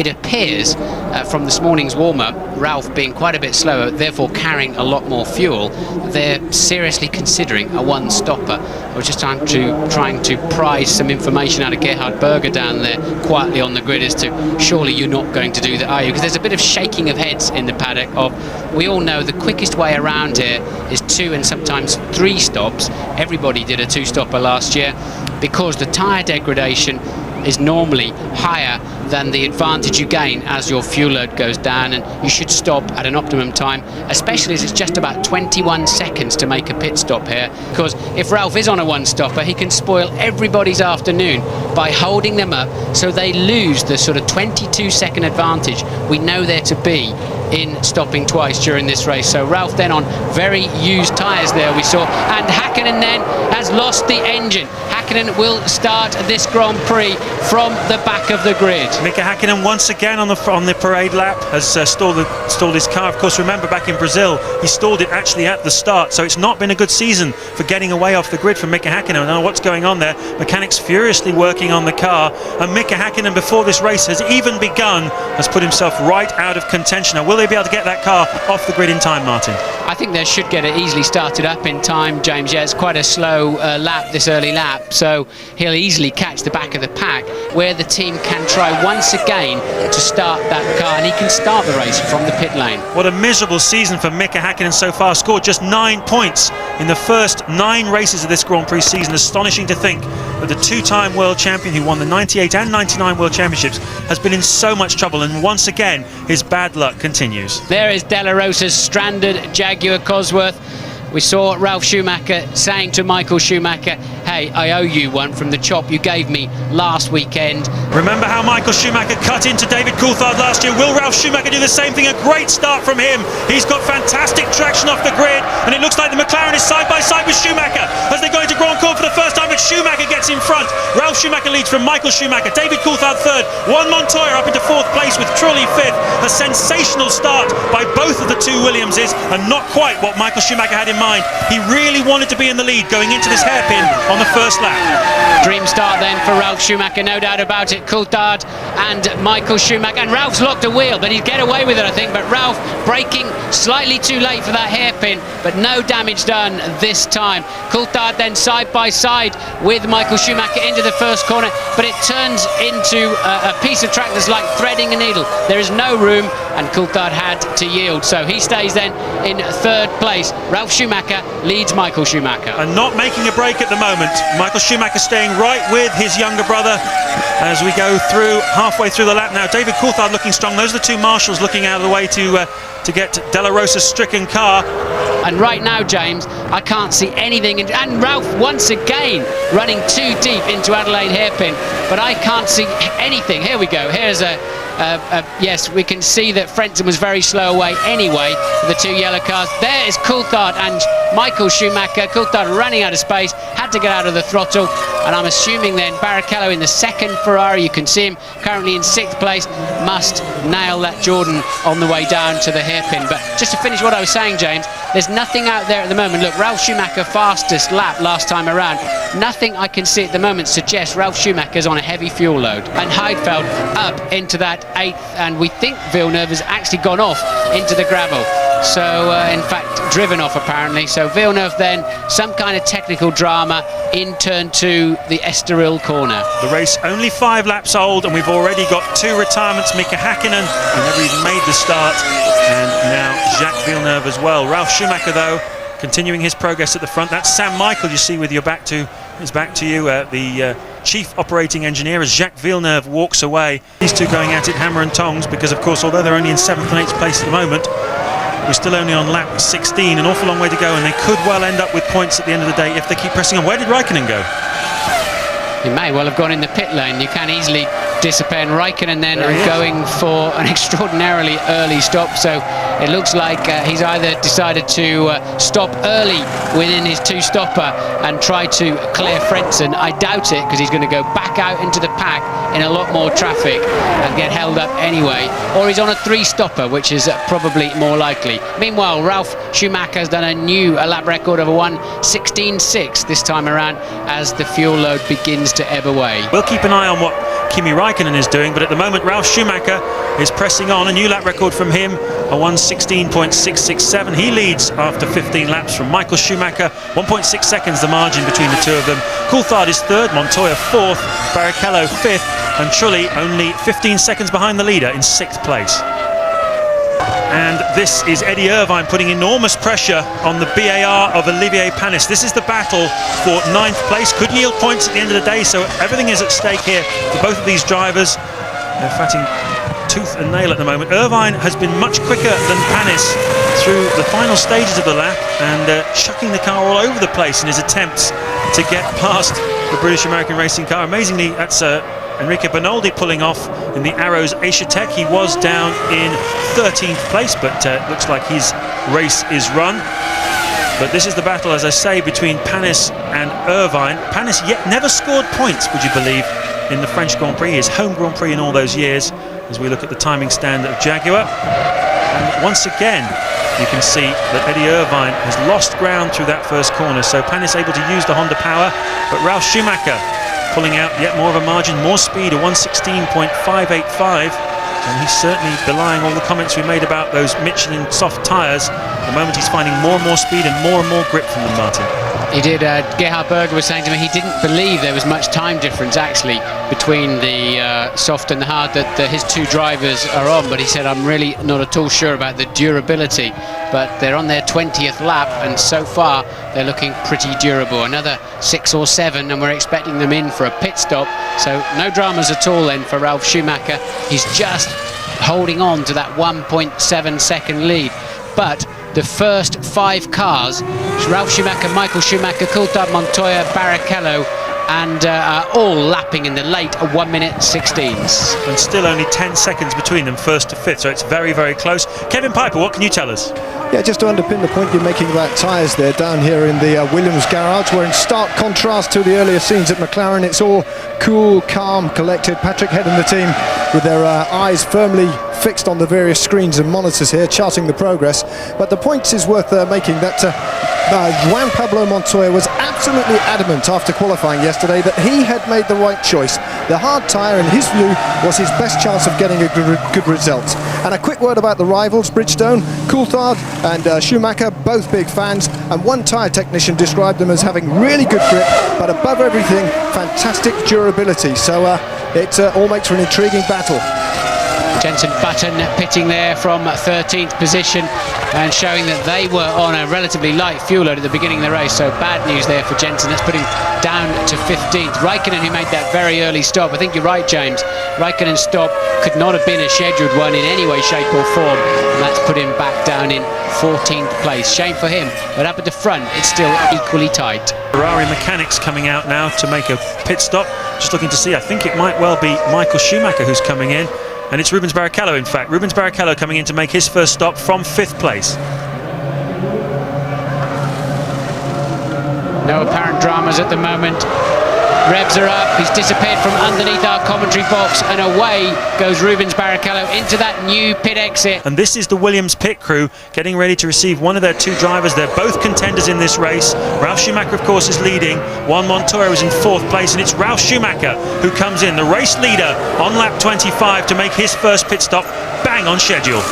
It appears from this morning's warm-up, Ralf being quite a bit slower, therefore carrying a lot more fuel, they're seriously considering a one-stopper. I was just trying to prise some information out of Gerhard Berger down there quietly on the grid as to, surely you're not going to do that, are you? Because there's a bit of shaking of heads in the paddock of, we all know the quickest way around here is 2 and sometimes 3 stops. Everybody did a 2-stopper last year because the tyre degradation is normally higher than the advantage you gain as your fuel load goes down, and you should stop at an optimum time, especially as it's just about 21 seconds to make a pit stop here, because if Ralf is on a one-stopper, he can spoil everybody's afternoon by holding them up so they lose the sort of 22-second advantage we know there to be in stopping twice during this race. So Ralf then on very used tyres there, we saw, and Häkkinen then has lost the engine. Häkkinen will start this Grand Prix from the back of the grid. Mika Häkkinen once again on the parade lap has stalled his car. Of course, remember back in Brazil, he stalled it actually at the start, so it's not been a good season for getting away off the grid for Mika Häkkinen. I don't know what's going on there. Mechanics furiously working on the car, and Mika Häkkinen, before this race has even begun, has put himself right out of contention. Now, will they be able to get that car off the grid in time, Martin? I think they should get it easily started up in time, James. Yeah, it's quite a slow lap, this early lap, so he'll easily catch the back of the pack, where the team can try once again to start that car, and he can start the race from the pit lane. What a miserable season for Mika Häkkinen so far. Scored just 9 points in the first 9 races of this Grand Prix season. Astonishing to think that the 2-time world champion who won the 98 and 99 world championships has been in so much trouble, and once again his bad luck continues. There is De La Rosa's stranded Jaguar Cosworth. We saw Ralf Schumacher saying to Michael Schumacher, hey, I owe you one from the chop you gave me last weekend. Remember how Michael Schumacher cut into David Coulthard last year? Will Ralf Schumacher do the same thing? A great start from him. He's got fantastic traction off the grid, and it looks like the McLaren is side by side with Schumacher as they go into Grand Cours for the first time, but Schumacher gets in front. Ralf Schumacher leads from Michael Schumacher, David Coulthard third, Juan Montoya up into 4th place with Trulli 5th. A sensational start by both of the two Williamses, and not quite what Michael Schumacher had in mind. He really wanted to be in the lead going into this hairpin on the first lap. Dream start then for Ralf Schumacher, no doubt about it. Coulthard and Michael Schumacher, and Ralf's locked a wheel, but he'd get away with it, I think. But Ralf braking slightly too late for that hairpin, but no damage done this time. Coulthard then side by side with Michael Schumacher into the first corner, but it turns into a piece of track that's like threading a needle. There is no room, and Coulthard had to yield, so he stays then in 3rd place. Ralf Schumacher leads Michael Schumacher. And not making a break at the moment. Michael Schumacher staying right with his younger brother as we go through halfway through the lap now. David Coulthard looking strong. Those are the two marshals looking out of the way to get De La Rosa's stricken car. And right now, James, I can't see anything. And Ralf once again running too deep into Adelaide hairpin, but I can't see anything. Here we go. Here's yes, we can see that Frentzen was very slow away anyway for the 2 yellow cars. There is Coulthard and Michael Schumacher. Coulthard running out of space, had to get out of the throttle, and I'm assuming then Barrichello in the 2nd Ferrari, you can see him currently in 6th place, must nail that Jordan on the way down to the hairpin. But just to finish what I was saying, James, there's nothing out there at the moment. Look, Ralf Schumacher fastest lap last time around. Nothing I can see at the moment suggests Ralf Schumacher's on a heavy fuel load. And Heidfeld up into that 8th, and we think Villeneuve has actually gone off into the gravel. So, in fact, driven off apparently. So Villeneuve then, some kind of technical drama in turn 2, the Estoril corner. The race only 5 laps old, and we've already got 2 retirements. Mika Häkkinen, who never even made the start, and now Jacques Villeneuve as well. Ralf Schumacher, though, continuing his progress at the front. That's Sam Michael, you see, with your back to you, the chief operating engineer, as Jacques Villeneuve walks away. These two going at it hammer and tongs, because of course, although they're only in 7th and 8th place at the moment, we're still only on lap 16, an awful long way to go, and they could well end up with points at the end of the day if they keep pressing on. Where did Räikkönen go? He may well have gone in the pit lane. You can easily disappear, and Räikkönen then going for an extraordinarily early stop, so it looks like he's either decided to stop early within his 2-stopper and try to clear Frentzen. I doubt it, because he's going to go back out into the pack in a lot more traffic and get held up anyway, or he's on a 3-stopper, which is probably more likely. Meanwhile, Ralf Schumacher has done a lap record of a 1:16.6 this time around as the fuel load begins to ebb away. We'll keep an eye on what Kimi Räikkönen Räikkönen is doing, but at the moment Ralf Schumacher is pressing on. A new lap record from him, a 1:16.667. He leads after 15 laps from Michael Schumacher. 1.6 seconds the margin between the two of them. Coulthard is third, Montoya fourth, Barrichello fifth, and Trulli only 15 seconds behind the leader in sixth place. And this is Eddie Irvine putting enormous pressure on the BAR of Olivier Panis. This is the battle for ninth place. Could yield points at the end of the day, so everything is at stake here for both of these drivers. They're fighting tooth and nail at the moment. Irvine has been much quicker than Panis through the final stages of the lap and chucking the car all over the place in his attempts to get past the British-American racing car. Amazingly, that's Enrique Bernoldi pulling off in the Arrows Asia Tech. He was down in 13th place, but looks like his race is run. But this is the battle, as I say, between Panis and Irvine. Panis yet never scored points, would you believe, in the French Grand Prix, his home Grand Prix in all those years, as we look at the timing stand of Jaguar. And once again, you can see that Eddie Irvine has lost ground through that first corner, so Panis able to use the Honda power, but Ralf Schumacher pulling out yet more of a margin, more speed, a 1:16.585, and he's certainly belying all the comments we made about those Michelin soft tyres. At the moment he's finding more and more speed and more grip from them, Martin. He did. Gerhard Berger was saying to me he didn't believe there was much time difference actually between the soft and the hard that his two drivers are on, but he said I'm really not at all sure about the durability, but they're on their 20th lap and so far they're looking pretty durable. Another 6 or 7 and we're expecting them in for a pit stop, so no dramas at all then for Ralf Schumacher. He's just holding on to that 1.7 second lead, but the first 5 cars, Ralf Schumacher, Michael Schumacher, Coulthard, Montoya, Barrichello, and are all lapping in the late 1:16. And still only 10 seconds between them, first to fifth, so it's very close. Kevin Piper, what can you tell us? Yeah, just to underpin the point you're making about tyres there, down here in the Williams garage, we're in stark contrast to the earlier scenes at McLaren. It's all cool, calm, collected. Patrick Head and the team with their eyes firmly fixed on the various screens and monitors here, charting the progress. But the point is worth making that Juan Pablo Montoya was absolutely adamant after qualifying yesterday that he had made the right choice. The hard tyre, in his view, was his best chance of getting a good result. And a quick word about the rivals, Bridgestone, Coulthard and Schumacher, both big fans, and one tyre technician described them as having really good grip, but above everything, fantastic durability. So it all makes for an intriguing battle. Jenson Button pitting there from 13th position and showing that they were on a relatively light fuel load at the beginning of the race, so bad news there for Jenson. That's put him down to 15th. Räikkönen, who made that very early stop, I think you're right, James, Räikkönen's stop could not have been a scheduled one in any way, shape or form, and that's put him back down in 14th place. Shame for him, but up at the front it's still equally tight. Ferrari mechanics coming out now to make a pit stop, just looking to see, I think it might well be Michael Schumacher who's coming in. And it's Rubens Barrichello, in fact. Rubens Barrichello coming in to make his first stop from 5th place. No apparent dramas at the moment. Revs are up. He's disappeared from underneath our commentary box, and away goes Rubens Barrichello into that new pit exit. And this is the Williams pit crew getting ready to receive one of their 2 drivers. They're both contenders in this race. Ralf Schumacher, of course, is leading. Juan Montoya is in 4th place, and it's Ralf Schumacher who comes in, the race leader, on lap 25 to make his first pit stop, bang on schedule.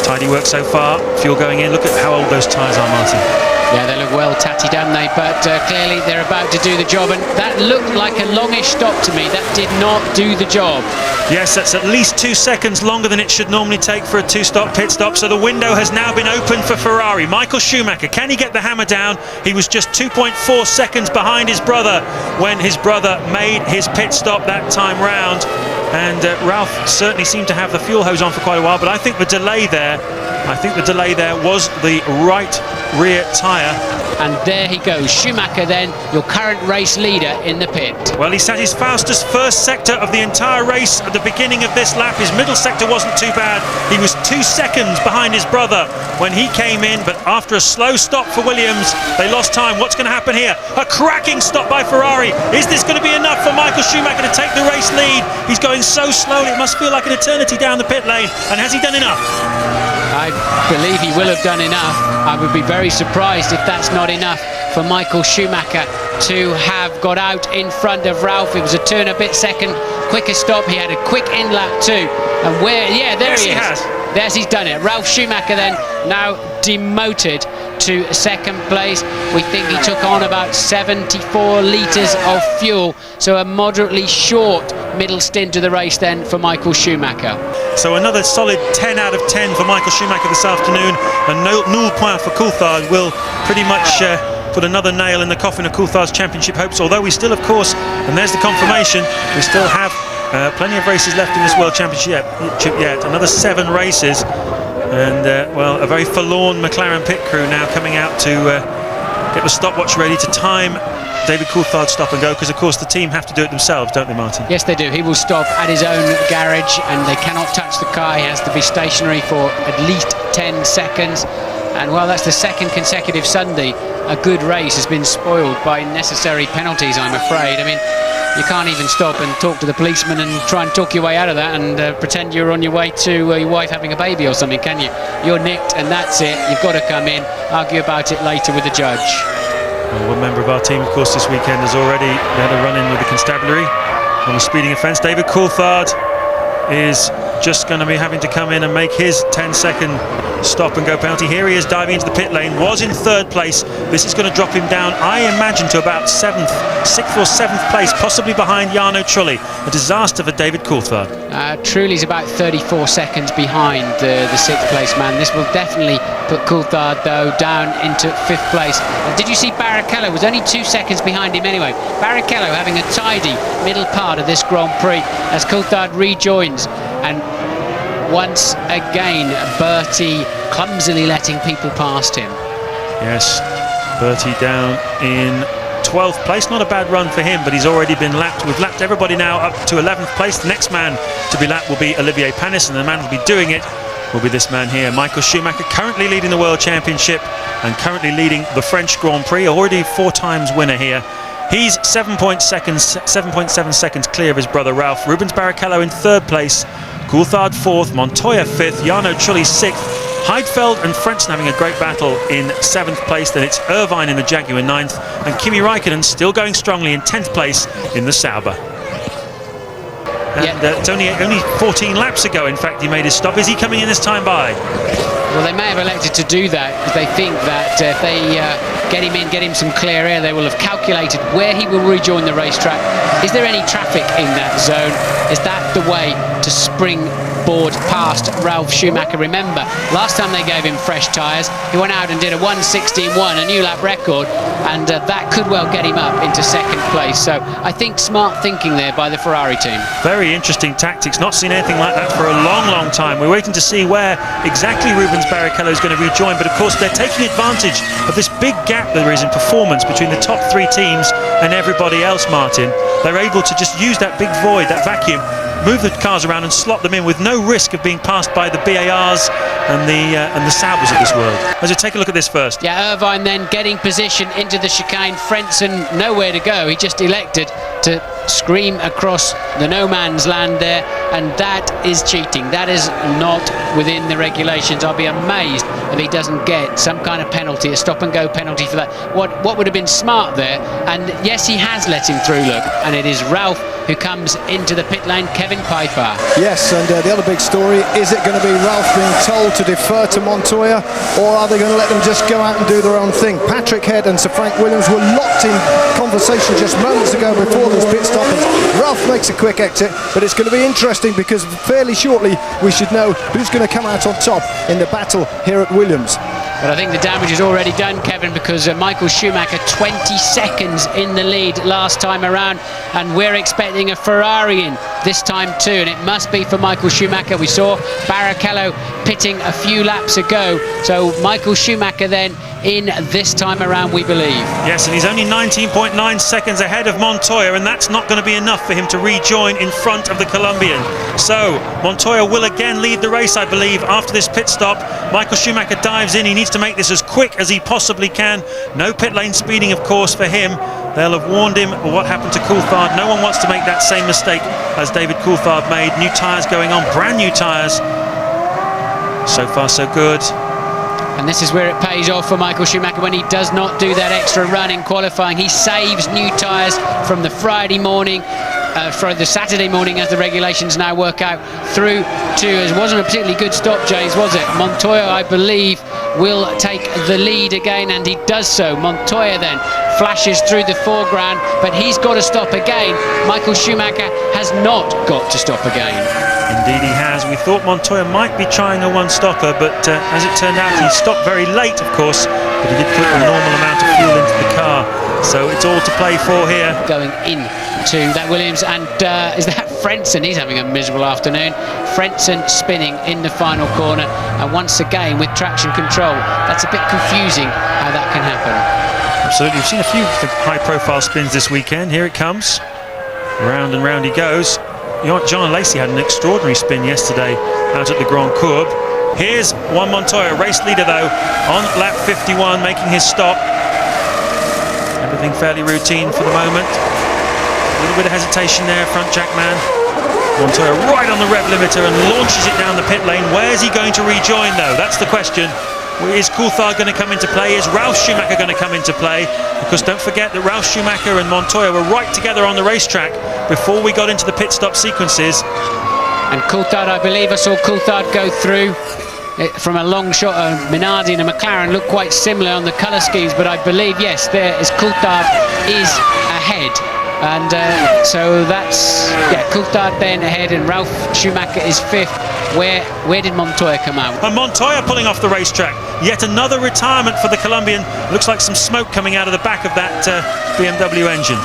Tidy work so far. Fuel going in. Look at how old those tyres are, Martin. Yeah, they look well tatty, don't they? But clearly they're about to do the job, and that looked like a longish stop to me. That did not do the job. Yes, that's at least 2 seconds longer than it should normally take for a 2-stop pit stop, so the window has now been opened for Ferrari. Michael Schumacher, can he get the hammer down? He was just 2.4 seconds behind his brother when his brother made his pit stop that time round. And Ralf certainly seemed to have the fuel hose on for quite a while, but I think the delay there was the right rear tyre. And there he goes, Schumacher then, your current race leader in the pit. Well, he sat his fastest first sector of the entire race at the beginning of this lap. His middle sector wasn't too bad. He was 2 seconds behind his brother when he came in, but after a slow stop for Williams, they lost time. What's going to happen here? A cracking stop by Ferrari. Is this going to be enough for Michael Schumacher to take the race lead? He's going so slowly, it must feel like an eternity down the pit lane. And has he done enough? I believe he will have done enough. I would be very surprised if that's not enough for Michael Schumacher to have got out in front of Ralf. It was a turn a bit second, quicker stop. He had a quick in-lap too. And there he is. Yes, he's done it. Ralf Schumacher then now demoted to second place. We think he took on about 74 litres of fuel, so a moderately short middle stint of the race then for Michael Schumacher. So another solid 10 out of 10 for Michael Schumacher this afternoon, and nul point for Coulthard will pretty much put another nail in the coffin of Coulthard's championship hopes, although we still, of course, and there's the confirmation, we still have plenty of races left in this World Championship yet. Another 7 races, and well, a very forlorn McLaren pit crew now coming out to get the stopwatch ready to time David Coulthard's stop and go, because of course the team have to do it themselves, don't they, Martin? Yes, they do. He will stop at his own garage and they cannot touch the car. He has to be stationary for at least 10 seconds. And well, that's the second consecutive Sunday a good race has been spoiled by necessary penalties, I'm afraid. I mean, you can't even stop and talk to the policeman and try and talk your way out of that and pretend you're on your way to your wife having a baby or something, can you? You're nicked and that's it. You've got to come in, argue about it later with the judge. Well, one member of our team, of course, this weekend has already had a run-in with the constabulary on a speeding offence. David Coulthard is just going to be having to come in and make his 10-second stop and go penalty. Here he is diving into the pit lane, was in 3rd place. This is going to drop him down, I imagine, to about 6th or 7th place, possibly behind Jarno Trulli. A disaster for David Coulthard. Trulli's about 34 seconds behind the 6th place man. This will definitely put Coulthard, though, down into 5th place. Did you see Barrichello was only 2 seconds behind him anyway? Barrichello having a tidy middle part of this Grand Prix as Coulthard rejoins. And once again, Bertie clumsily letting people past him. Yes, Bertie down in 12th place. Not a bad run for him, but he's already been lapped. We've lapped everybody now up to 11th place. The next man to be lapped will be Olivier Panis, and the man who will be doing it will be this man here, Michael Schumacher, currently leading the World Championship and currently leading the French Grand Prix, already 4 times winner here. He's 7.7 seconds clear of his brother Ralf. Rubens Barrichello in 3rd place, Coulthard 4th, Montoya 5th, Jarno Trulli 6th, Heidfeld and Frentzen having a great battle in 7th place. Then it's Irvine in the Jaguar 9th, and Kimi Räikkönen still going strongly in 10th place in the Sauber. And it's only 14 laps ago, in fact, he made his stop. Is he coming in this time by? Well, they may have elected to do that because they think that if they get him in, get him some clear air, they will have calculated where he will rejoin the racetrack. Is there any traffic in that zone? Is that the way to springboard past Ralf Schumacher? Remember, last time they gave him fresh tyres, he went out and did a 1:16.1, a new lap record, and that could well get him up into 2nd place. So I think smart thinking there by the Ferrari team. Very interesting tactics. Not seen anything like that for a long, long time. We're waiting to see where exactly Rubens Barrichello is going to rejoin, but of course they're taking advantage of this big gap there is in performance between the top 3 teams and everybody else, Martin. They're able to just use that big void, that vacuum, move the cars around and slot them in with no risk of being passed by the BARs and the Saubers of this world. Let's take a look at this first. Yeah, Irvine then getting position into the chicane. Frentzen nowhere to go. He just elected to scream across the no man's land there, and that is cheating. That is not within the regulations. I'll be amazed if he doesn't get some kind of penalty, a stop and go penalty for that. What would have been smart there, and yes, he has let him through, look, and it is Ralf who comes into the pit lane, Kevin Piper. Yes, and the other big story, is it going to be Ralf being told to defer to Montoya, or are they going to let them just go out and do their own thing? Patrick Head and Sir Frank Williams were locked in conversation just moments ago before this pit stop, and Ralf makes a quick exit, but it's going to be interesting because fairly shortly we should know who's going to come out on top in the battle here at Williams. But I think the damage is already done, Kevin, because Michael Schumacher 20 seconds in the lead last time around, and we're expecting a Ferrari in this time too, and it must be for Michael Schumacher. We saw Barrichello pitting a few laps ago, so Michael Schumacher then in this time around, we believe. Yes, and he's only 19.9 seconds ahead of Montoya, and that's not going to be enough for him to rejoin in front of the Colombian. So Montoya will again lead the race, I believe, after this pit stop. Michael Schumacher dives in. He needs to make this as quick as he possibly can. No pit lane speeding, of course, for him. They'll have warned him of what happened to Coulthard. No one wants to make that same mistake as David Coulthard made. New tyres going on, brand new tyres. So far, so good. And this is where it pays off for Michael Schumacher when he does not do that extra run in qualifying. He saves new tyres from the Friday morning, for the Saturday morning as the regulations now work out, through to, it wasn't a particularly good stop, James, was it? Montoya, I believe, will take the lead again, and he does so. Montoya then flashes through the foreground, but he's got to stop again. Michael Schumacher has not got to stop again. Indeed he has. We thought Montoya might be trying a one-stopper, but as it turned out, he stopped very late, of course, but he did put a normal amount of fuel into the car. So it's all to play for here. Going into that Williams, and is that Frentzen? He's having a miserable afternoon. Frentzen spinning in the final corner, and once again with traction control. That's a bit confusing how that can happen. Absolutely. We've seen a few high-profile spins this weekend. Here it comes. Round and round he goes. John Lacey had an extraordinary spin yesterday out at the Grand Cours. Here's Juan Montoya, race leader though, on lap 51, making his stop. Everything fairly routine for the moment. A little bit of hesitation there, front jack man. Montoya right on the rev limiter and launches it down the pit lane. Where's he going to rejoin though? That's the question. Is Coulthard going to come into play? Is Ralf Schumacher going to come into play? Because don't forget that Ralf Schumacher and Montoya were right together on the racetrack before we got into the pit stop sequences. And Coulthard, I believe I saw Coulthard go through from a long shot. Minardi and a McLaren look quite similar on the colour schemes, but I believe, yes, there is Coulthard is ahead. And so that's, yeah, Coulthard then ahead, and Ralf Schumacher is fifth. Where did Montoya come out? And Montoya pulling off the racetrack. Yet another retirement for the Colombian. Looks like some smoke coming out of the back of that BMW engine.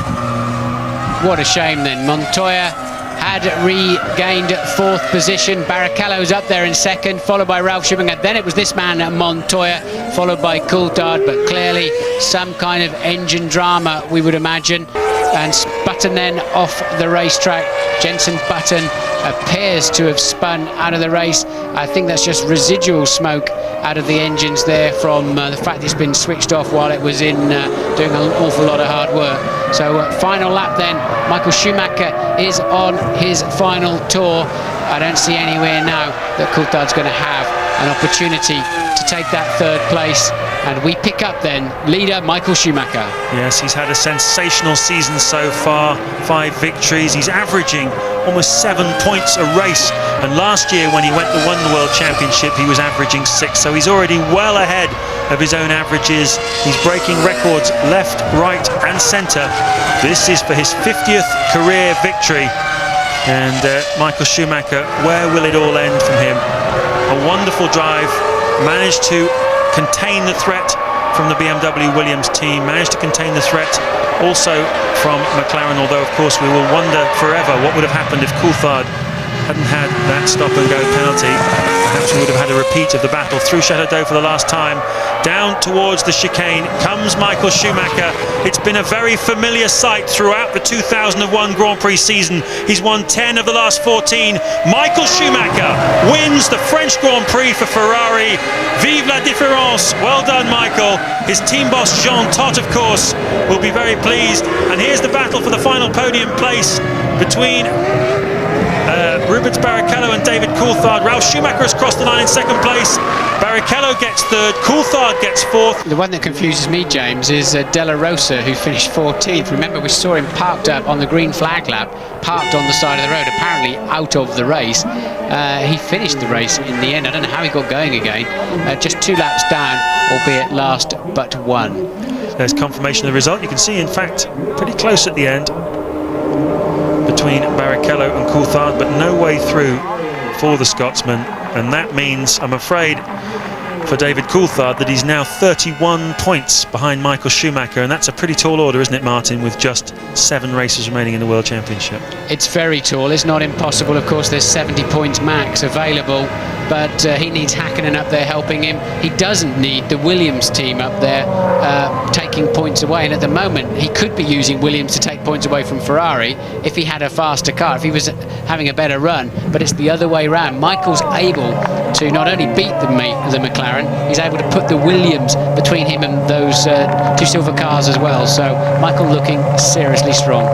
What a shame then. Montoya had regained fourth position. Barrichello's up there in second, followed by Ralf Schumacher. Then it was this man, Montoya, followed by Coulthard, but clearly some kind of engine drama, we would imagine. And Button then off the racetrack. Jenson Button appears to have spun out of the race. I think that's just residual smoke out of the engines there from the fact it's been switched off while it was in doing an awful lot of hard work. So final lap then, Michael Schumacher is on his final tour. I don't see anywhere now that Coulthard's going to have an opportunity to take that third place, and we pick up then leader Michael Schumacher. Yes, he's had a sensational season so far, 5 victories. He's averaging almost 7 points a race, and last year when he won the World Championship he was averaging 6, so he's already well ahead of his own averages. He's breaking records left, right and centre. This is for his 50th career victory, and Michael Schumacher, where will it all end from him? A wonderful drive, managed to contain the threat from the BMW Williams team, managed to contain the threat also from McLaren, although of course we will wonder forever what would have happened if Coulthard hadn't had that stop-and-go penalty. Perhaps we would have had a repeat of the battle through Chateau d'Eau for the last time. Down towards the chicane comes Michael Schumacher. It's been a very familiar sight throughout the 2001 Grand Prix season. He's won 10 of the last 14. Michael Schumacher wins the French Grand Prix for Ferrari. Vive la différence. Well done, Michael. His team boss, Jean Todt, of course, will be very pleased. And here's the battle for the final podium place between Rubens Barrichello and David Coulthard. Ralf Schumacher has crossed the line in second place. Barrichello gets third. Coulthard gets fourth. The one that confuses me, James, is Della Rosa, who finished 14th. Remember, we saw him parked up on the green flag lap, parked on the side of the road, apparently out of the race. He finished the race in the end. I don't know how he got going again. Just 2 laps down, albeit last but 1. There's confirmation of the result. You can see, in fact, pretty close at the end between Barrichello and Coulthard, but no way through for the Scotsman, and that means, I'm afraid, for David Coulthard, that he's now 31 points behind Michael Schumacher, and that's a pretty tall order, isn't it, Martin, with just 7 races remaining in the World Championship? It's very tall. It's not impossible. Of course, there's 70 points max available, but he needs Häkkinen up there helping him. He doesn't need the Williams team up there taking points away, and at the moment he could be using Williams to take points away from Ferrari if he had a faster car, if he was having a better run, but it's the other way around. Michael's able to not only beat the McLaren, he's able to put the Williams between him and those 2 silver cars as well, so Michael looking seriously strong.